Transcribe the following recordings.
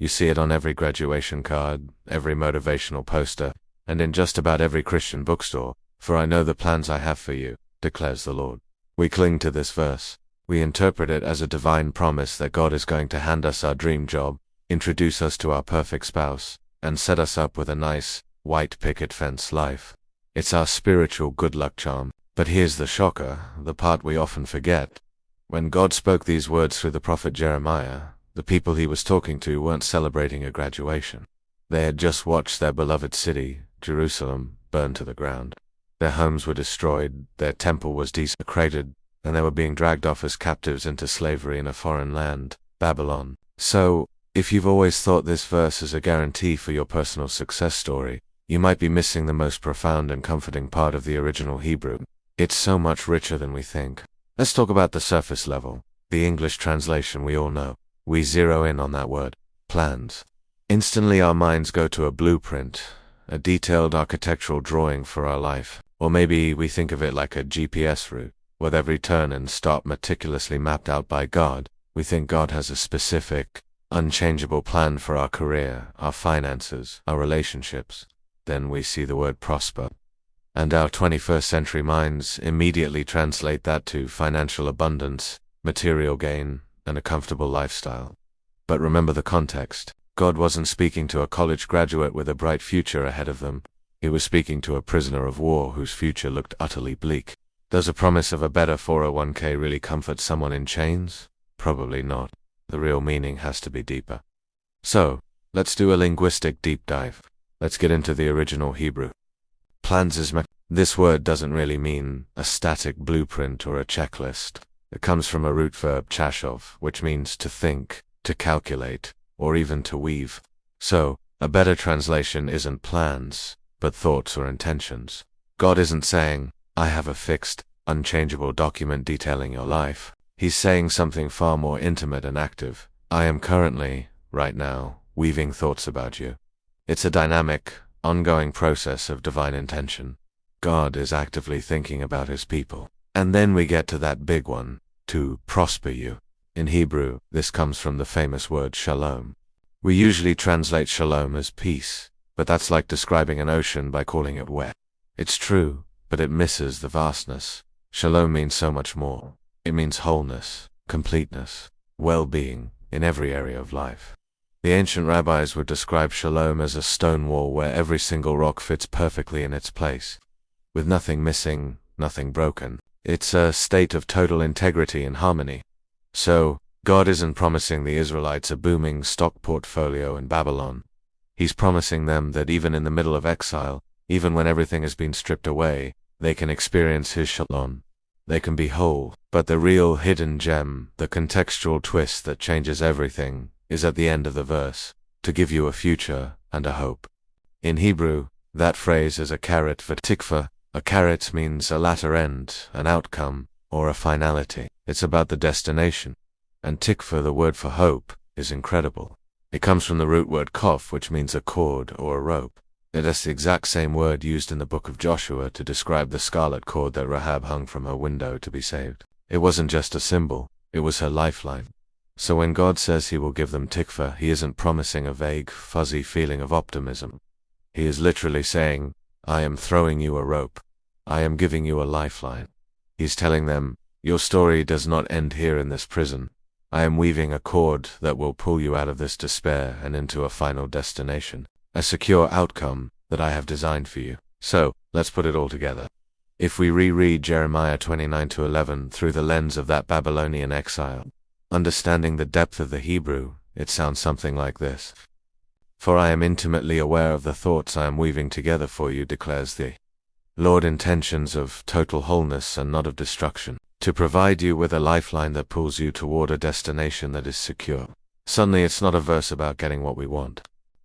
You see it on every graduation card, every motivational poster, and in just about every Christian bookstore. For I know the plans I have for you, declares the Lord. We cling to this verse. We interpret it as a divine promise that God is going to hand us our dream job, introduce us to our perfect spouse, and set us up with a nice, white picket fence life. It's our spiritual good luck charm. But here's the shocker, the part we often forget. When God spoke these words through the prophet Jeremiah, the people he was talking to weren't celebrating a graduation. They had just watched their beloved city, Jerusalem, burn to the ground. Their homes were destroyed, their temple was desecrated, and they were being dragged off as captives into slavery in a foreign land, Babylon. So, if you've always thought this verse is a guarantee for your personal success story, you might be missing the most profound and comforting part of the original Hebrew. It's so much richer than we think. Let's talk about the surface level, the English translation we all know. We zero in on that word, plans. Instantly our minds go to a blueprint, a detailed architectural drawing for our life. Or maybe we think of it like a GPS route, with every turn and stop meticulously mapped out by God. We think God has a specific, unchangeable plan for our career, our finances, our relationships. Then we see the word prosper. And our 21st century minds immediately translate that to financial abundance, material gain, and a comfortable lifestyle. But remember the context. God wasn't speaking to a college graduate with a bright future ahead of them. He was speaking to a prisoner of war whose future looked utterly bleak. Does a promise of a better 401k really comfort someone in chains? Probably not. The real meaning has to be deeper. So, let's do a linguistic deep dive. Let's get into the original Hebrew. Plans is This word doesn't really mean a static blueprint or a checklist. It comes from a root verb chashov, which means to think, to calculate, or even to weave. So, a better translation isn't plans, but thoughts or intentions. God isn't saying, I have a fixed, unchangeable document detailing your life. He's saying something far more intimate and active. I am currently, right now, weaving thoughts about you. It's a dynamic, ongoing process of divine intention. God is actively thinking about his people. And then we get to that big one, to prosper you. In Hebrew, this comes from the famous word shalom. We usually translate shalom as peace, but that's like describing an ocean by calling it wet. It's true, but it misses the vastness. Shalom means so much more. It means wholeness, completeness, well-being in every area of life. The ancient rabbis would describe shalom as a stone wall where every single rock fits perfectly in its place, with nothing missing, nothing broken. It's a state of total integrity and harmony. So, God isn't promising the Israelites a booming stock portfolio in Babylon. He's promising them that even in the middle of exile, even when everything has been stripped away, they can experience his shalom. They can be whole. But the real hidden gem, the contextual twist that changes everything, is at the end of the verse, to give you a future and a hope. In Hebrew, that phrase is a caret for tikva. A caret means a latter end, an outcome, or a finality. It's about the destination. And tikva, the word for hope, is incredible. It comes from the root word kof, which means a cord or a rope. It is the exact same word used in the book of Joshua to describe the scarlet cord that Rahab hung from her window to be saved. It wasn't just a symbol, it was her lifeline. So when God says he will give them tikva, he isn't promising a vague, fuzzy feeling of optimism. He is literally saying, I am throwing you a rope. I am giving you a lifeline. He's telling them, your story does not end here in this prison. I am weaving a cord that will pull you out of this despair and into a final destination, a secure outcome that I have designed for you. So, let's put it all together. If we reread Jeremiah 29-11 through the lens of that Babylonian exile, understanding the depth of the Hebrew, it sounds something like this. For I am intimately aware of the thoughts I am weaving together for you, declares the Lord, intentions of total wholeness and not of destruction, to provide you with a lifeline that pulls you toward a destination that is secure. Suddenly it's not a verse about getting what we want.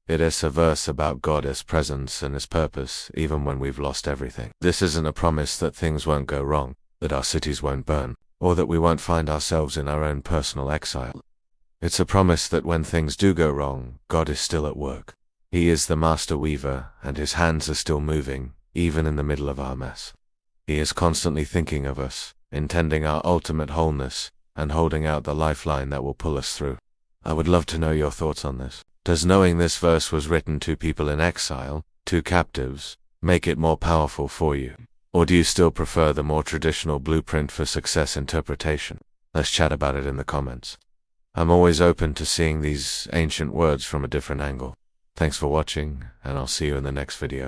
It is a verse about God's presence and his purpose, even when we've lost everything. This isn't a promise that things won't go wrong, that our cities won't burn, or that we won't find ourselves in our own personal exile. It's a promise that when things do go wrong, God is still at work. He is the master weaver, and his hands are still moving, even in the middle of our mess. He is constantly thinking of us, intending our ultimate wholeness, and holding out the lifeline that will pull us through. I would love to know your thoughts on this. Does knowing this verse was written to people in exile, to captives, make it more powerful for you? Or do you still prefer the more traditional blueprint for success interpretation? Let's chat about it in the comments. I'm always open to seeing these ancient words from a different angle. Thanks for watching, and I'll see you in the next video.